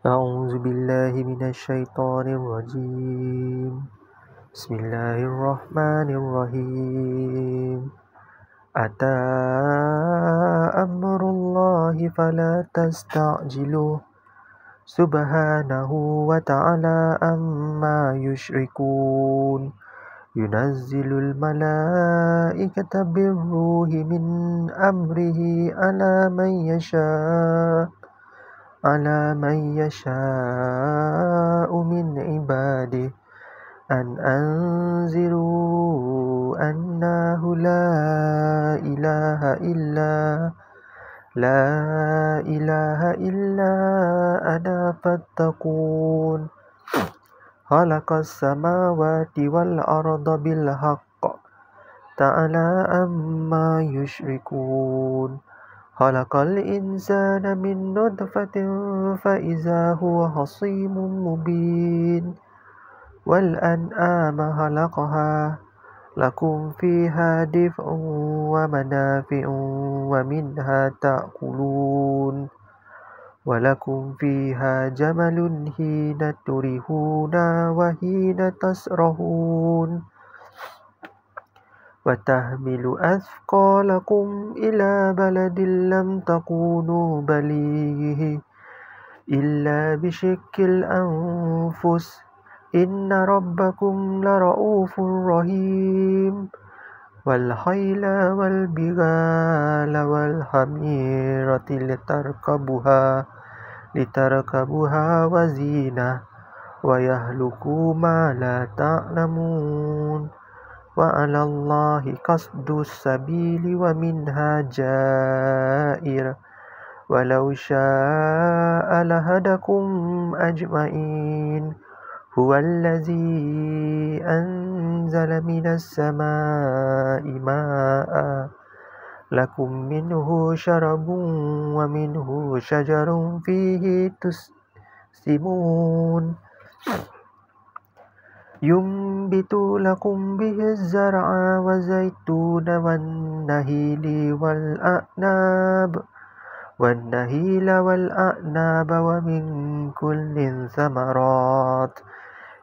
أعوذ بالله من الشيطان الرجيم. بسم الله الرحمن الرحيم. أتى أمر الله فلا تستعجلوه سبحانه وتعالى عما يشركون ينزل الملائكة بالروح من أمره على من يشاء من عباده أن أنذروا أنه لا إله إلا أنا فاتقون. خلق السماوات والأرض بالحق تعالى عما يشركون. خلق الإنسان من نطفة فإذا هو خصيم مبين. والأنعام خلقها لكم فيها دفء ومنافع ومنها تأكلون ولكم فيها جمل حين تريحون وحين تسرحون وتحمل أثقالكم إلى بلد لم تكونوا بليغه إلا بشق الأنفس إن ربكم لرؤوف رحيم. والخيل والبغال والحميرة لتركبوها وزينة ويخلق ما لا تعلمون. وعلى الله قصد السبيل ومنها جائر ولو شاء لهداكم أجمعين. هو الذي أنزل من السماء ماء لكم منه شرب ومنه شجر فيه تسيمون ينبت لكم به الزرع والزيتون والنخيل والأعناب ومن كل الثمرات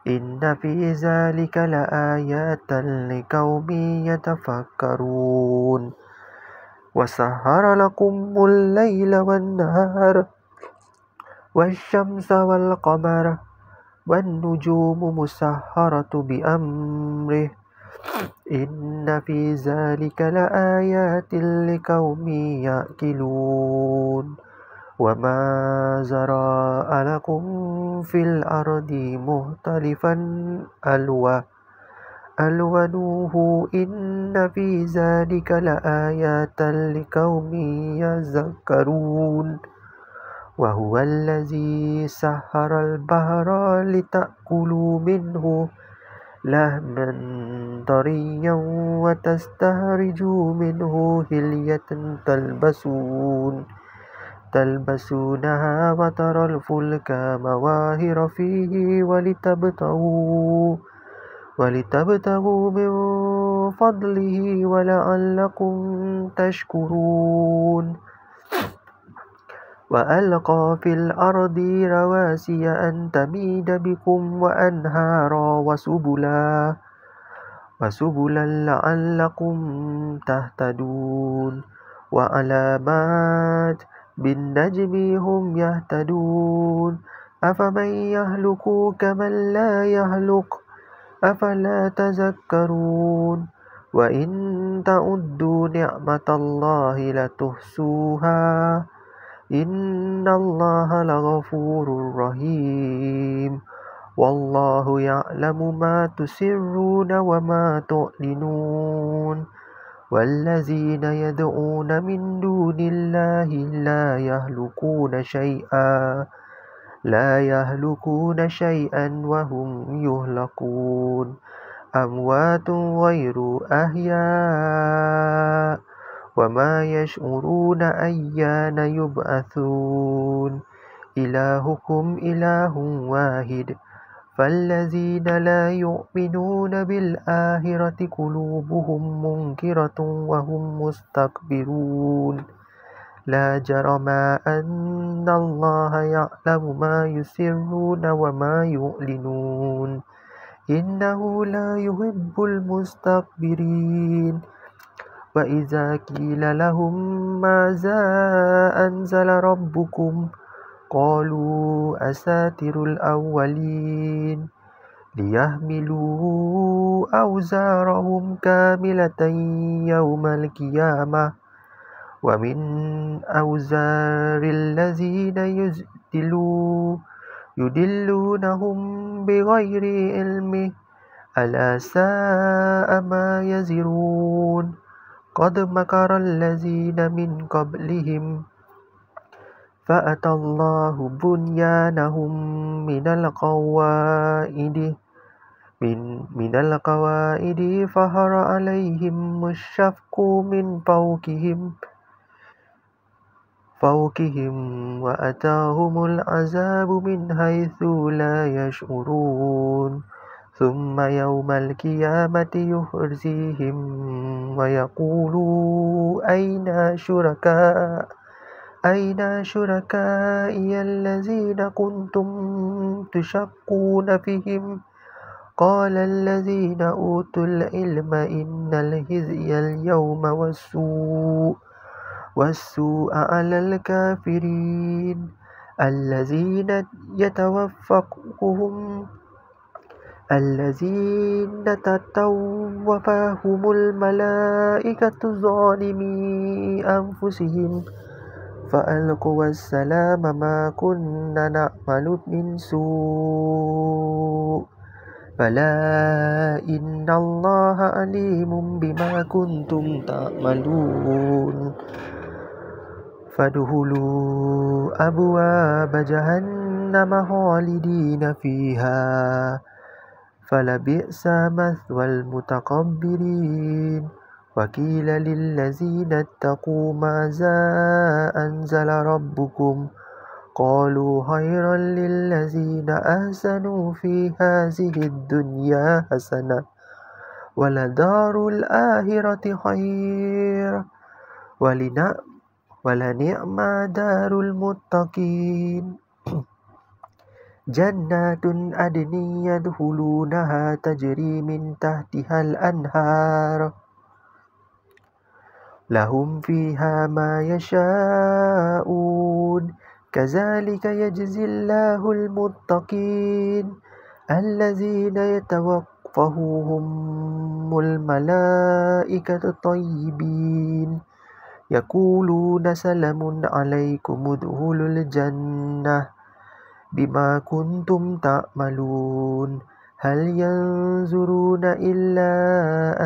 إن في ذلك لآيات لقوم يتفكرون. وسخر لكم الليل والنهار والشمس والقمر والنجوم مسخرة بأمره إن في ذلك لآيات لقوم يأكلون. وما زرع لكم في الأرض مختلفا ألوانه إن في ذلك لآيات لقوم يذكرون. وهو الذي سخر البحر لتأكلوا منه لحما طريا وتستخرجوا منه حلية تلبسونها وترى الفلك مواخر فيه ولتبتغوا من فضله ولعلكم تشكرون. وألقى في الأرض رواسي أن تميد بكم وأنهارا وسبلا لعلكم تهتدون. وعلامات بالنجم هم يهتدون. أفمن يهلك كمن لا يهلك أفلا تذكرون. وإن تعدوا نعمة الله لتحصوها إن الله لغفور رحيم. والله يعلم ما تسرون وما تعلنون. والذين يدعون من دون الله لا يهلكون شيئا وهم يهلكون. أموات غير أحياء وما يشعرون أيان يبعثون. إلهكم إله واحد فالذين لا يؤمنون بالآخرة قلوبهم منكرة وهم مستكبرون. لا جرم أن الله يعلم ما يسرون وما يعلنون إنه لا يحب المستكبرين وإذا قيل لهم ماذا أنزل ربكم قالوا أساطير الأولين ليحملوا أوزارهم كاملة يوم القيامة ومن أوزار الذين يدلونهم بغير علم ألا ساء ما يزرون قد مكر الذين من قبلهم فأتى الله بنيانهم من القواعد فخر عليهم السقف من فوقهم وأتاهم العذاب من حيث لا يشعرون ثم يوم القيامة يخزيهم ويقول أين شركائي الذين كنتم تشقون فيهم قال الذين أوتوا العلم إن الخزي اليوم والسوء على الكافرين الذين تتوفاهم الملائكة ظالمي أنفسهم فألقوا السلام ما كنا نعمل من سوء بلى إن الله عليم بما كنتم تعملون فادخلوا أبواب جهنم خالدين فيها فلبئس مثوى المتكبرين وقيل للذين اتقوا ماذا أنزل ربكم قالوا خيرا للذين أحسنوا في هذه الدنيا حسنة ولدار الآخرة خير ولنعم دار المتقين جنات عدن يدخلونها تجري من تحتها الأنهار لهم فيها ما يشاءون كذلك يجزي الله المتقين الذين يتوفاهم الملائكة طيبين يقولون سلام عليكم ادخلوا الجنة بما كنتم تعملون هل ينظرون إلا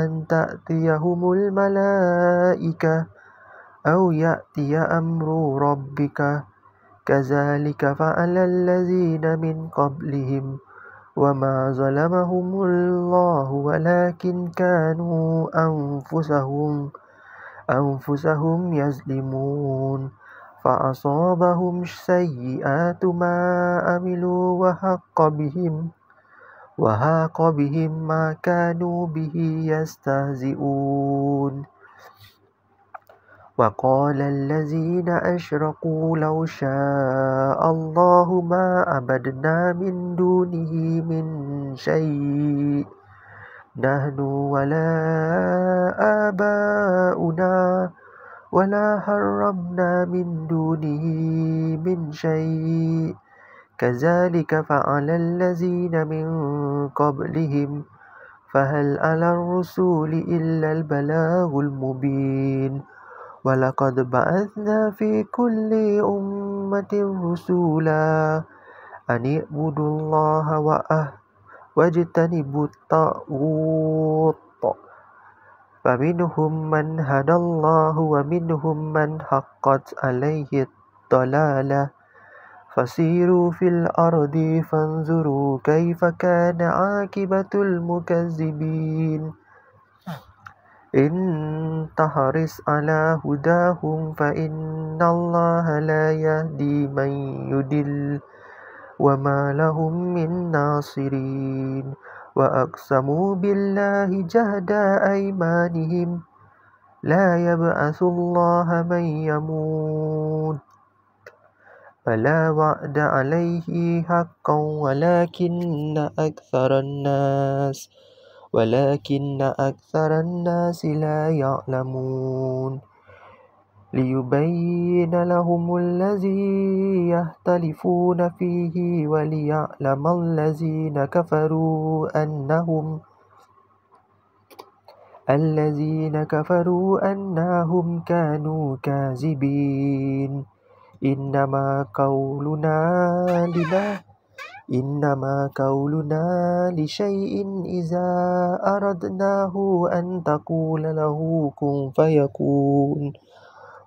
أن تأتيهم الملائكة أو يأتي أمر ربك كذلك فعل الذين من قبلهم وما ظلمهم الله ولكن كانوا أنفسهم يظلمون فأصابهم سيئات ما عملوا وحاق بهم ما كانوا به يستهزئون وقال الذين أشركوا لو شاء الله ما عبدنا من دونه من شيء نحن ولا آباؤنا ولا حرمنا من دونه من شيء كذلك فعل الذين من قبلهم فهل على الرسول إلا البلاغ المبين ولقد بعثنا في كل أمة رسولا أن اعبدوا الله واجتنبوا الطاغوت فمنهم من هدى الله ومنهم من حقت عليه الضلالة فسيروا في الأرض فانظروا كيف كان عاقبة المكذبين إن تحرص على هداهم فإن الله لا يهدي من يضل وما لهم من ناصرين وأقسموا بالله جهد أيمانهم لا يبعث الله من يموت فلا وعد عليه حقا ولكن أكثر الناس لا يعلمون ليبين لهم الذي يختلفون فيه وليعلم الذين كفروا أنهم كانوا كاذبين إنما قولنا لشيء إذا أردناه أن تقول له كن فيكون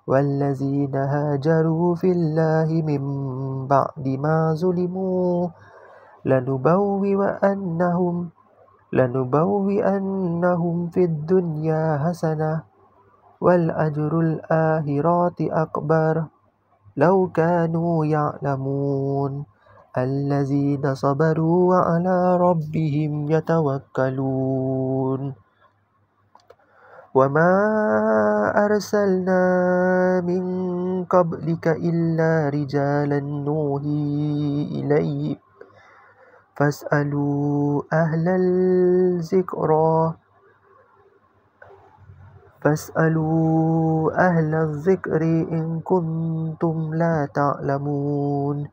والذين هاجروا في الله من بعد ما ظلموا لنبوئنهم في الدنيا حسنة والأجر الآخرة أكبر لو كانوا يعلمون الذين صبروا وعلى ربهم يتوكلون وما أرسلنا من قبلك إلا رجالا نوحي إليهم فاسألوا أهل الذكر إن كنتم لا تعلمون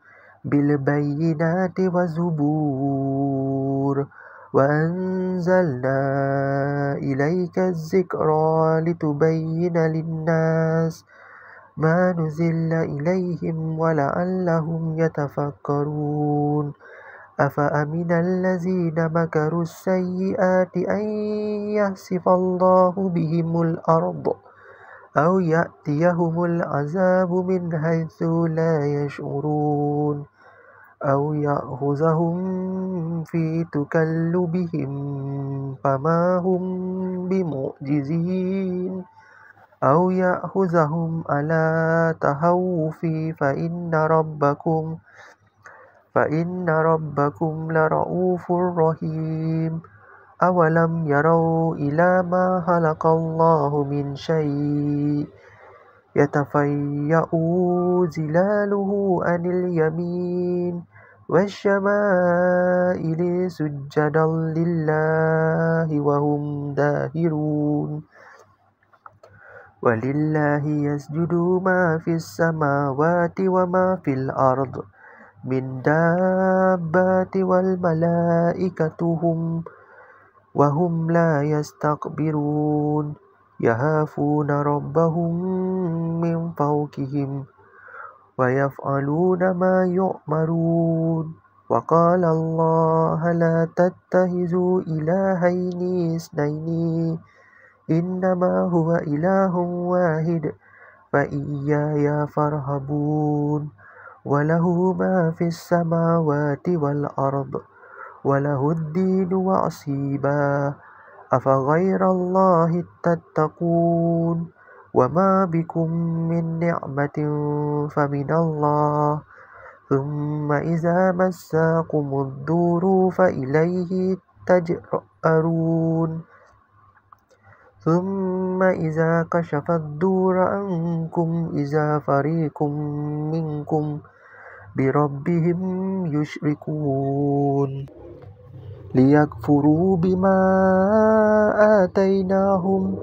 بالبينات والزبور وأنزلنا إليك الذكر لتبين للناس ما نزل إليهم ولعلهم يتفكرون أفأمن الذين مكروا السيئات أن يخسف الله بهم الأرض أو يأتيهم العذاب من حيث لا يشعرون أو يأخذهم في تكلبهم فما هم بمعجزين أو يأخذهم على تخوف فإن ربكم لرؤوف رحيم أولم يروا إلى ما خلق الله من شيء يتفيأ ظلاله عن اليمين والشمائل سجدا لله وهم داهرون ولله يسجد ما في السماوات وما في الأرض من دابات والملائكة وهم لا يستكبرون يخافون ربهم من فوقهم ويفعلون ما يؤمرون وقال الله لا تتخذوا إلهين اثنين إنما هو إله واحد فإياي فارهبون وله ما في السماوات والأرض وله الدين وعصيبا أفغير الله تتقون وما بكم من نعمة فمن الله ثم إذا مساكم الضر فإليه تجأرون ثم إذا كشف الضر عنكم إذا فريق منكم بربهم يشركون ليكفروا بما آتيناهم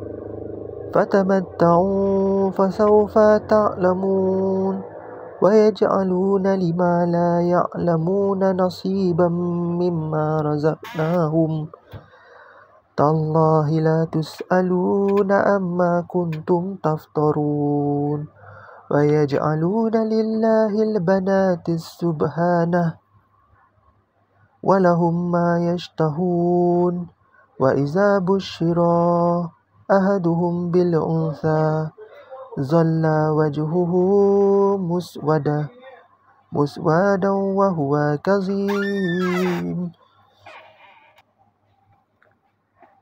فتمتعوا فسوف تعلمون ويجعلون لما لا يعلمون نصيبا مما رزقناهم تالله لا تسألون عما كنتم تفترون ويجعلون لله البنات سبحانه ولهم ما يشتهون وإذا بشر أحدهم بالأنثى ظل وجهه مسودا وهو كظيم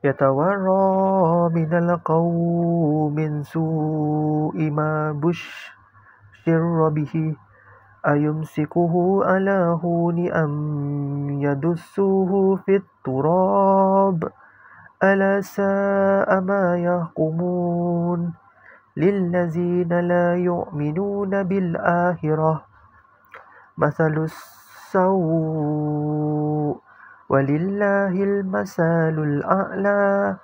يتورى من القوم من سوء ما بشر به أيمسكه على هون أم يدسه في التراب ألا ساء ما يحكمون للذين لا يؤمنون بالآخرة مثل السوء ولله المثل الأعلى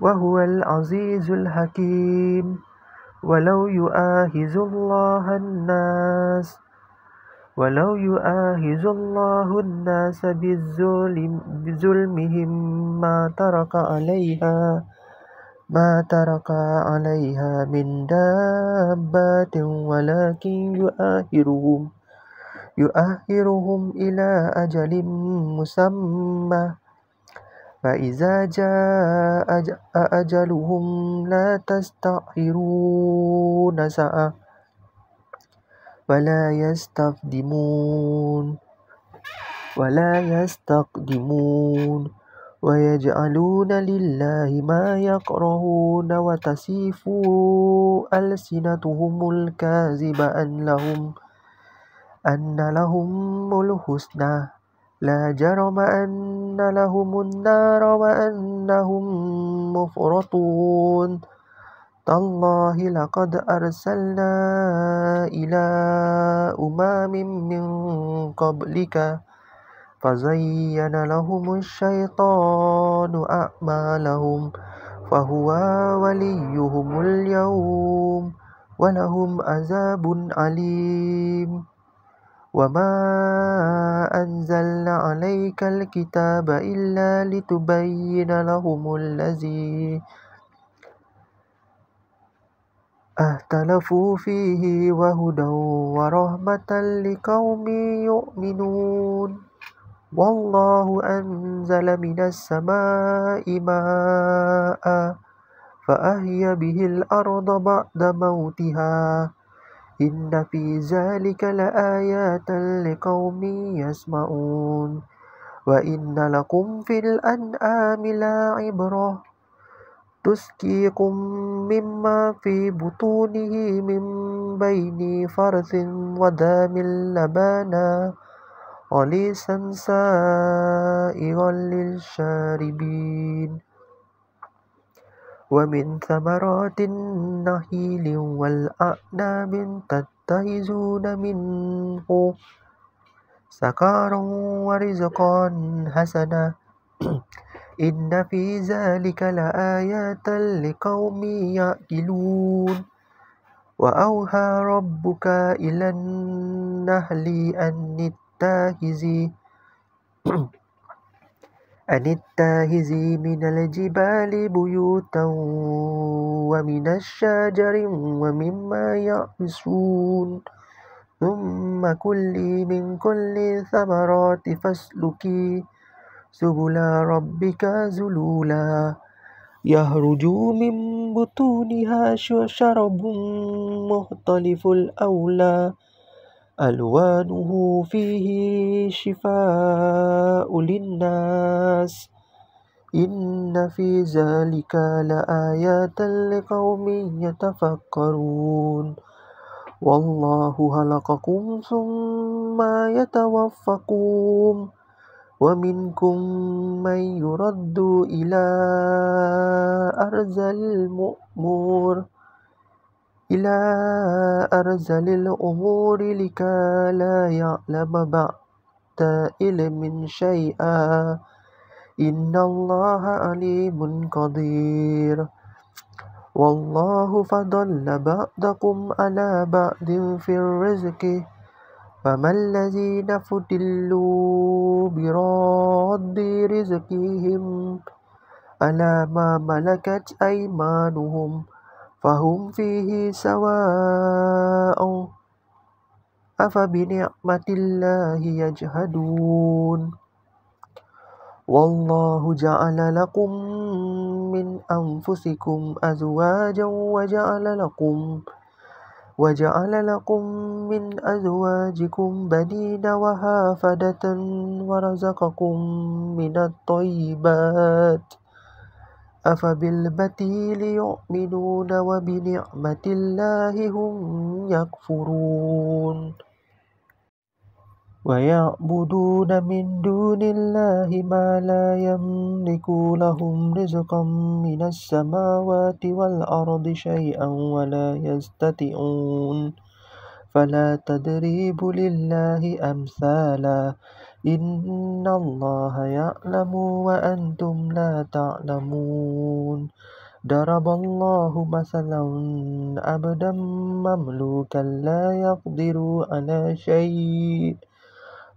وهو العزيز الحكيم ولو يؤاخذ الله الناس بظلمهم ما ترك عليها من دابة ولكن يؤخرهم إلى أجل مسمى فإذا جاء أجلهم لا تستأخرون ساعة ولا يستقدمون ويجعلون لله ما يكرهون وتصف ألسنتهم الكاذب أن لهم الحسنى لا جرم أن لهم النار وأنهم مفرطون تالله لقد أرسلنا إلى أمم من قبلك فزين لهم الشيطان أعمالهم فهو وليهم اليوم ولهم عذاب أليم وما أنزلنا عليك الكتاب إلا لتبين لهم الذي اختلفوا فيه وهدى ورحمة لقوم يؤمنون والله أنزل من السماء ماء فأحيا به الأرض بعد موتها إن في ذلك لآيات لقوم يسمعون وإن لكم في الأنعام لعبرة تسقيكم مما في بطونه من بين فرث ودم لبنا خالصا سائغا للشاربين ومن ثمرات النخيل والأعناب تتخذون منه سكرا ورزقا حسنا إن في ذلك لآيات لقوم يعقلون وأوحى ربك إلى النحل أن اتخذي من الجبال بيوتا ومن الشجر ومما يعرشون ثم كلي من كل الثمرات فاسلكي سبل ربك ذلولا يخرج من بطونها شراب مختلف ألوانه فيه شفاء للناس إن في ذلك لآيات لقوم يتفكرون والله خلقكم ثم يتوفاكم ومنكم من يرد إلى أرذل الأمور لكي لا يعلم بعد علم شيئا إن الله عليم قدير والله فضل بعضكم على بعض في الرزق فما الذين فضلوا براد رزقهم على ما ملكت أيمانهم فهم فيه سواء أفبنعمة الله يجحدون والله جعل لكم من أنفسكم أزواجا وجعل لكم من أزواجكم بنين وحفدة ورزقكم من الطيبات أفبالباطل يؤمنون وبنعمة الله هم يكفرون ويعبدون من دون الله ما لا يملك لهم رزقا من السماوات والأرض شيئا ولا يستطيعون فلا تضربوا لله أمثالا إن الله يعلم وأنتم لا تعلمون ضرب الله مثلا عبدا مملوكا لا يقدر على شيء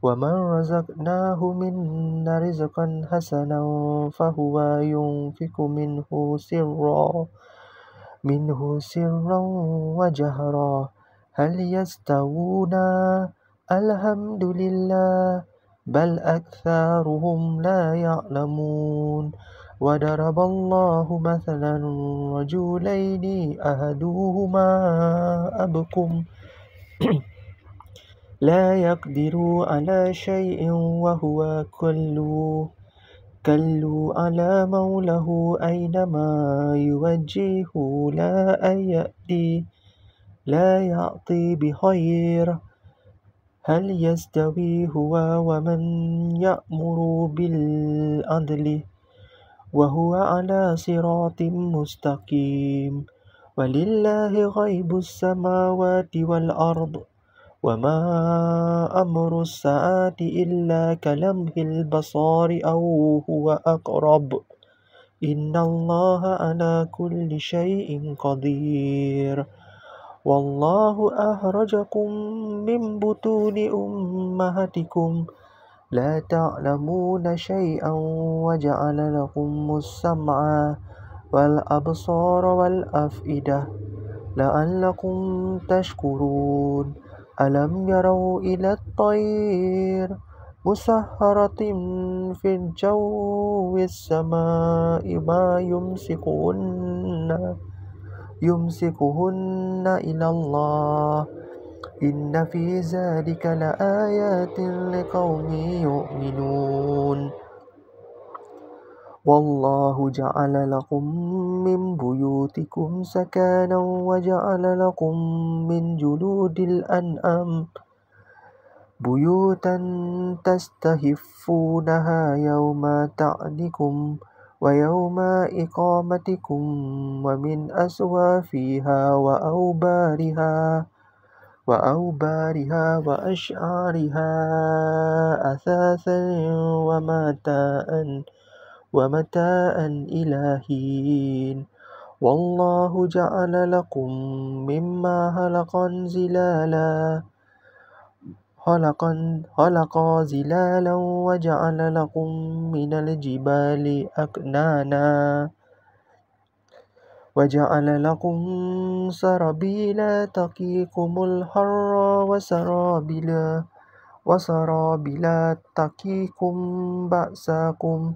ومن رزقناه منا رزقا حسنا فهو ينفق منه سرا وجهرا هل يستوون الحمد لله بل أكثرهم لا يعلمون وضرب الله مثلا رجلين أحدهما أبكم لا يقدر على شيء وهو كل على مولاه أينما يوجهه لا يأتي بخير هل يستوي هو ومن يأمر بالعدل وهو على صراط مستقيم ولله غيب السماوات والأرض وما أمر الساعة إلا كلمح البصر أو هو أقرب إن الله على كل شيء قدير والله أخرجكم من بطون أمهاتكم لا تعلمون شيئا وجعل لكم السمع والأبصار والأفئدة لعلكم تشكرون ألم يروا إلى الطير مسخرة في الجو السماء ما يمسكهن إلى الله إن في ذلك لآيات لقوم يؤمنون والله جعل لكم من بيوتكم سكنا وجعل لكم من جلود الأنعام بيوتا تستخفونها يوم تعدكم ويوم إقامتكم ومن أصوافها وأوبارها وأشعارها أثاثا ومتاء إلى حين والله جعل لكم مما خلق ظلالا وجعل لكم من الجبال أكنانا وجعل لكم سرابيل تقيكم الحر وسرابيل تقيكم بأسكم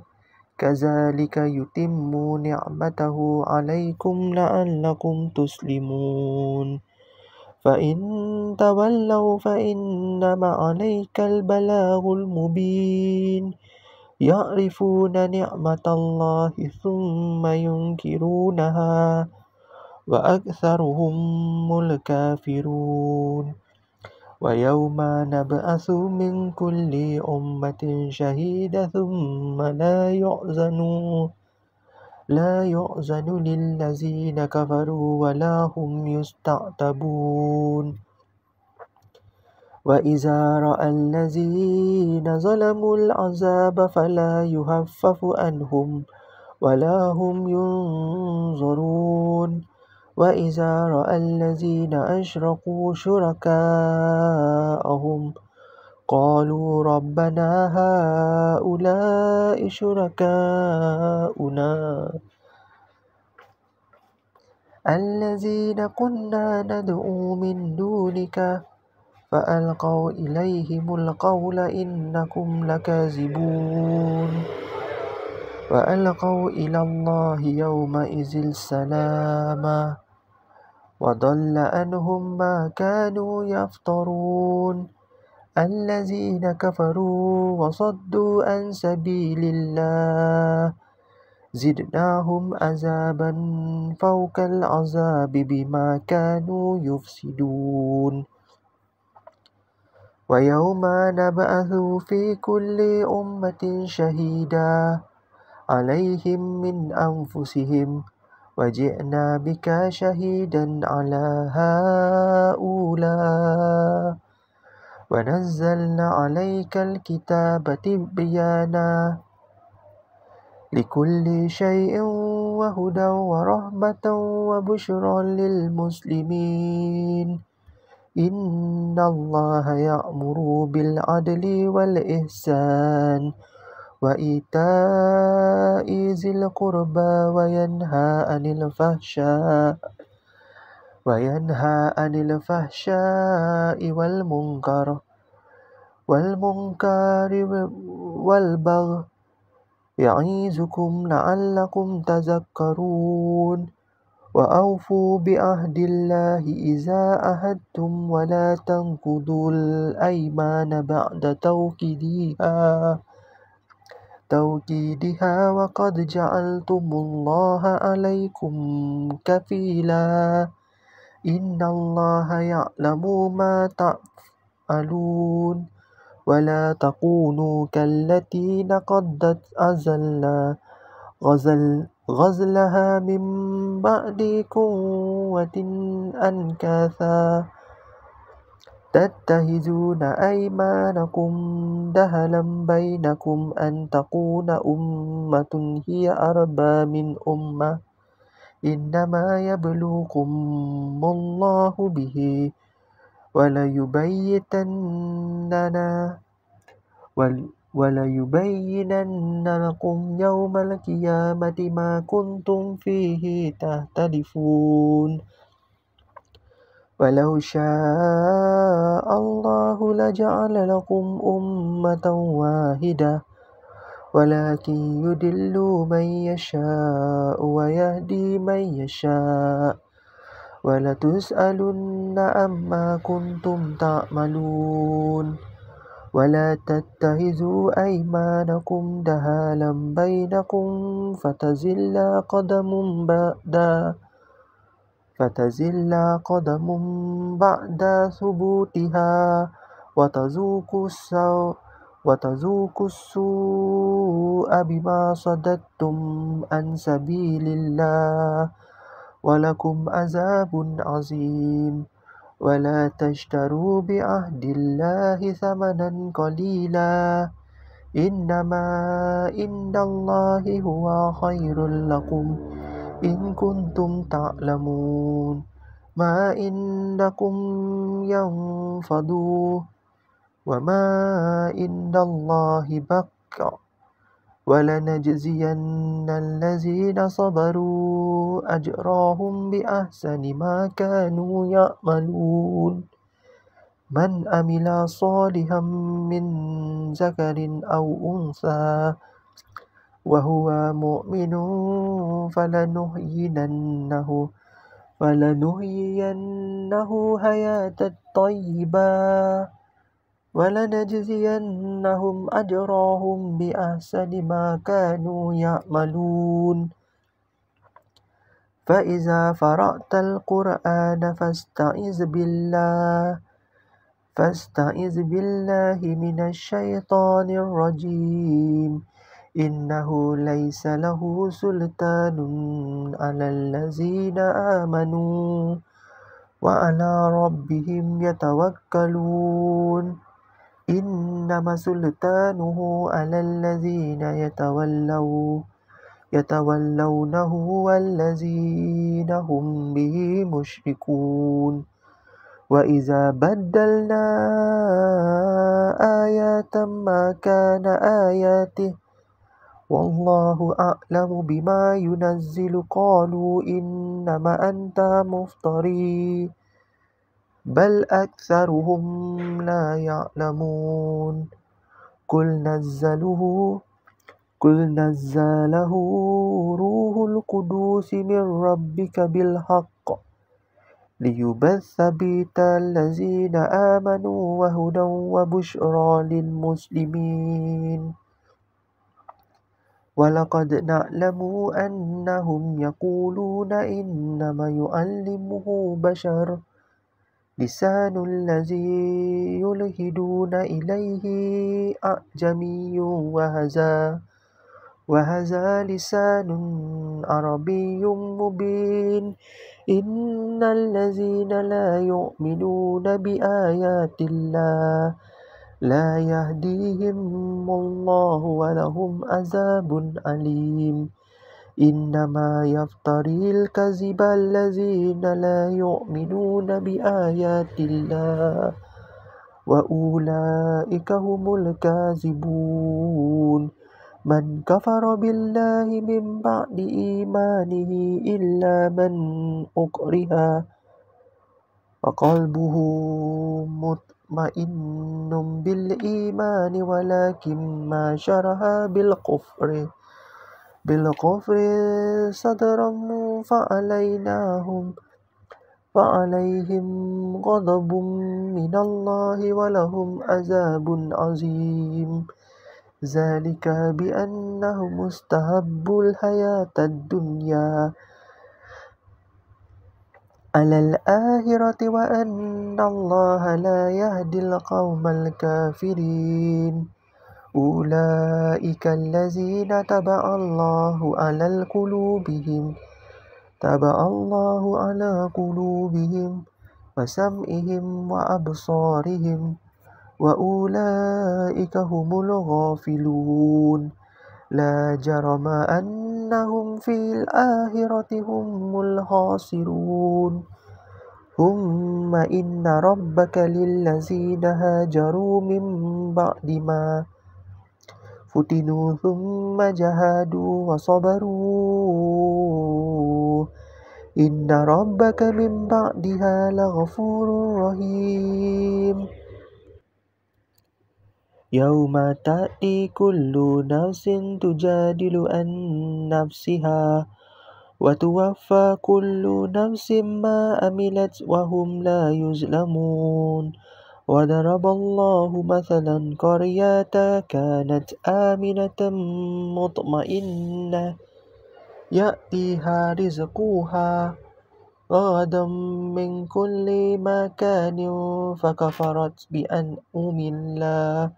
كذلك يتم نعمته عليكم لعلكم تسلمون فإن تولوا فإنما عليك البلاغ المبين يعرفون نعمة الله ثم ينكرونها وأكثرهم الكافرون ويوم نبعث من كل أمة شهيدا ثم لا يؤذن للذين كفروا ولا هم يستعتبون وإذا رأى الذين ظلموا العذاب فلا يخفف عنهم ولا هم ينظرون وإذا رأى الذين أشركوا شركاءهم قالوا ربنا هؤلاء شركاؤنا الذين كنا ندعو من دونك فألقوا إليهم القول إنكم لكاذبون وألقوا إلى الله يومئذ السلام وضل عنهم ما كانوا يفترون الذين كفروا وصدوا عن سبيل الله زدناهم عذابا فوق العذاب بما كانوا يفسدون ويوم نبعث في كل أمة شهيدا عليهم من أنفسهم وجئنا بك شهيدا على هؤلاء ونزلنا عليك الكتاب تبيانا لكل شيء وهدى ورحمة وبشرى للمسلمين إن الله يأمر بالعدل والإحسان وإيتاء ذي القربى وينهى عن الفحشاء والمنكر والبغي يعظكم لعلكم تذكرون وأوفوا بعهد الله إذا عاهدتم ولا تنقضوا الأيمان بعد توكيدها وقد جعلتم الله عليكم كفيلا إن الله يعلم ما تفعلون ولا تكونوا كالتي نقضت غزلها من بعد قوة أنكاثا تتخذون أيمانكم دهلا بينكم أن تكون أمة هي أربى من أمة إنما يبلوكم الله به وليبينن لكم يوم القيامة ما كنتم فيه تختلفون ولو شاء الله لجعل لكم أمة واحدة ولكن يضل من يشاء ويهدي من يشاء ولتسألن عما كنتم تعملون ولا تتخذوا أيمانكم دهالا بينكم فتزل قدم بعد ثبوتها وتذوقوا السوء بما صددتم عن سبيل الله ولكم عذاب عظيم ولا تشتروا بعهد الله ثمنا قليلا إنما عند الله هو خير لكم إن كنتم تعلمون ما عندكم ينفد وما عند الله بق ولنجزين الذين صبروا أجرهم بأحسن ما كانوا يعملون من عمل صالحا من ذكر أو أنثى وهو مؤمن فلنحيينه حياة طيبة ولنجزينهم أجرهم بأحسن ما كانوا يعملون فإذا فرغت القرآن فاستعذ بالله من الشيطان الرجيم إنه ليس له سلطان على الذين آمنوا وعلى ربهم يتوكلون إنما سلطانه على الذين يتولونه والذين هم به مشركون وإذا بدلنا آيات ما كان آياته والله أعلم بما ينزل قالوا إنما أنت مفتري بل أكثرهم لا يعلمون قل نزله روح القدس من ربك بالحق ليثبت الذين آمنوا وهدى وبشرى للمسلمين ولقد نعلم أنهم يقولون إنما يعلمه بشر لسان الذي يلحدون إليه أعجمي وهذا لسان عربي مبين إن الذين لا يؤمنون بآيات الله لا يهديهم الله ولهم عذاب أليم إنما يفتري الكذب الذين لا يؤمنون بآيات الله وأولئك هم الكاذبون من كفر بالله من بعد إيمانه إلا من أكره وقلبه مطمئن بالإيمان ولكن ما شرح بالكفر صدرا فعليهم غضب من الله ولهم عذاب عظيم ذلك بأنهم استحبوا الحياة الدنيا على الآخرة وأن الله لا يهدي القوم الكافرين أولئك الذين طبع الله على قلوبهم وسمعهم وأبصارهم وأولئك هم الغافلون لا جرم أنهم في الآخرة هم الخاسرون ثم إن ربك للذين هاجروا من بعد ما فتنوا ثم جاهدوا وصبروا إن ربك من بعدها لغفور رحيم يوم تأتي كل نفس تجادل عن نفسها وتوفى كل نفس ما عملت وهم لا يظلمون وضرب الله مثلا قرية كانت آمنة مطمئنة يأتيها رزقها رغدا من كل مكان فكفرت بأنعم الله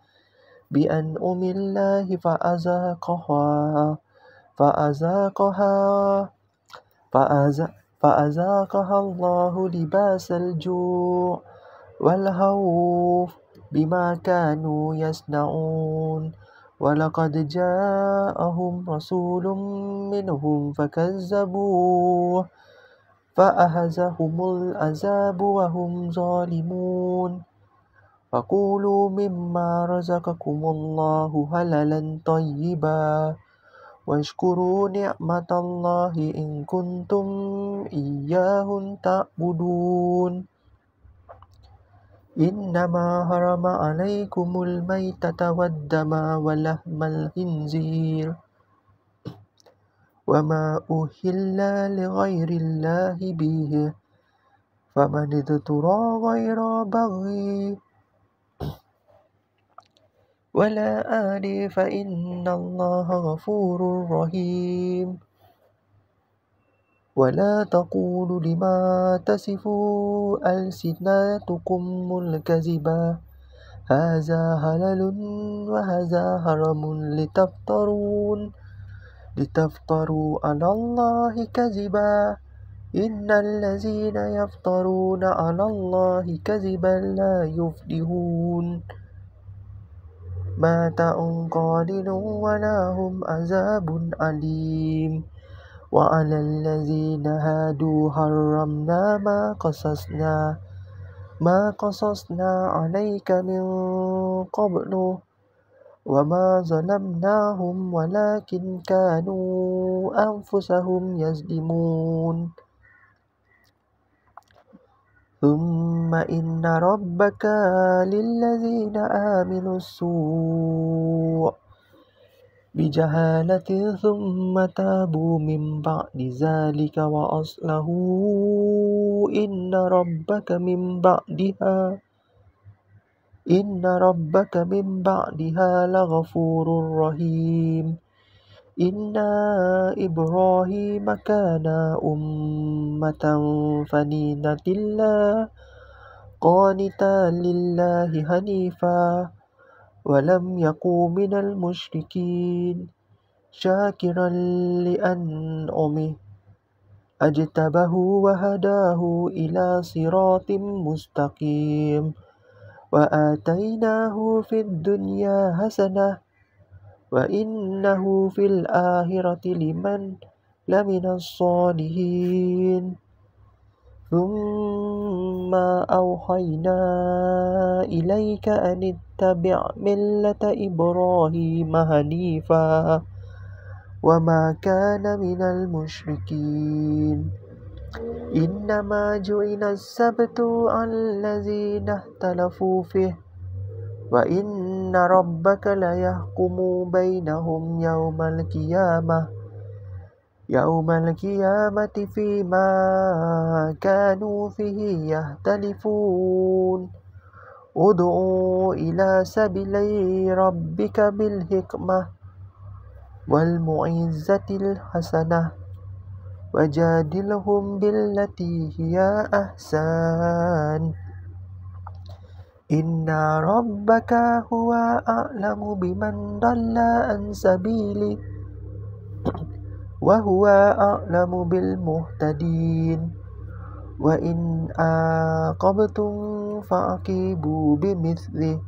فأذاقها الله لباس الجوع والخوف بما كانوا يصنعون ولقد جاءهم رسول منهم فكذبوه فأخذهم العذاب وهم ظالمون فكلوا مما رزقكم الله حلالا طيبا واشكروا نعمة الله إن كنتم إياه تعبدون إنما حرم عليكم الميتة والدم ولحم الخنزير وما أهل لغير الله به فمن اضطر غير بغي ولا آل فإن الله غفور رحيم ولا تقولوا لما تصفوا ألسنتكم الكذب هذا حلال وهذا حرام لتفتروا على الله كذبا إن الذين يفترون على الله كذبا لا يفلحون متاع قليل ولهم عذاب أليم وعلى الذين هادوا حرمنا ما قصصنا عليك من قبل وما ظلمناهم ولكن كانوا أنفسهم يظلمون ثم إن ربك للذين آمنوا السوء بجهالة ثم تابوا من بعد ذلك وأصلحوا إن ربك من بعدها لغفور رحيم إن إبراهيم كان أمة فنينة الله قانتا لله حنيفا ولم يكن من المشركين شاكرا لأنعمه أجتبه وهداه إلى صراط مستقيم وآتيناه في الدنيا حسنة وإنه في الآخرة لمن الصالحين ثم أوحينا إليك أن اتبع ملة إبراهيم حنيفا وما كان من المشركين إنما جعل السبت على الذين اختلفوا فيه وإن ربك ليحكم بينهم يوم القيامة فيما كانوا فيه يختلفون ادعوا إلى سبيل ربك بالحكمة والموعظة الحسنة وجادلهم بالتي هي أحسن إن ربك هو أعلم بمن ضل عن سبيله وهو أعلم بالمهتدين وإن عاقبتم فعاقبوا بمثل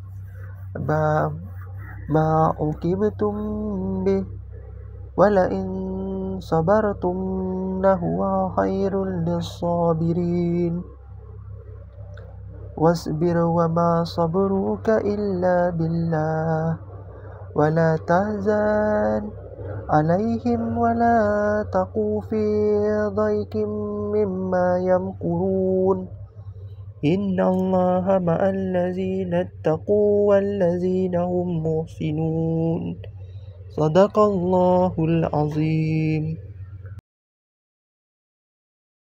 ما عوقبتم به ولئن صبرتم لهو خير للصابرين واصبر وما صبرك إلا بالله ولا تحزن عليهم ولا تك في ضيق مما يمكرون إن الله مع الذين اتقوا والذين هم محسنون صدق الله العظيم.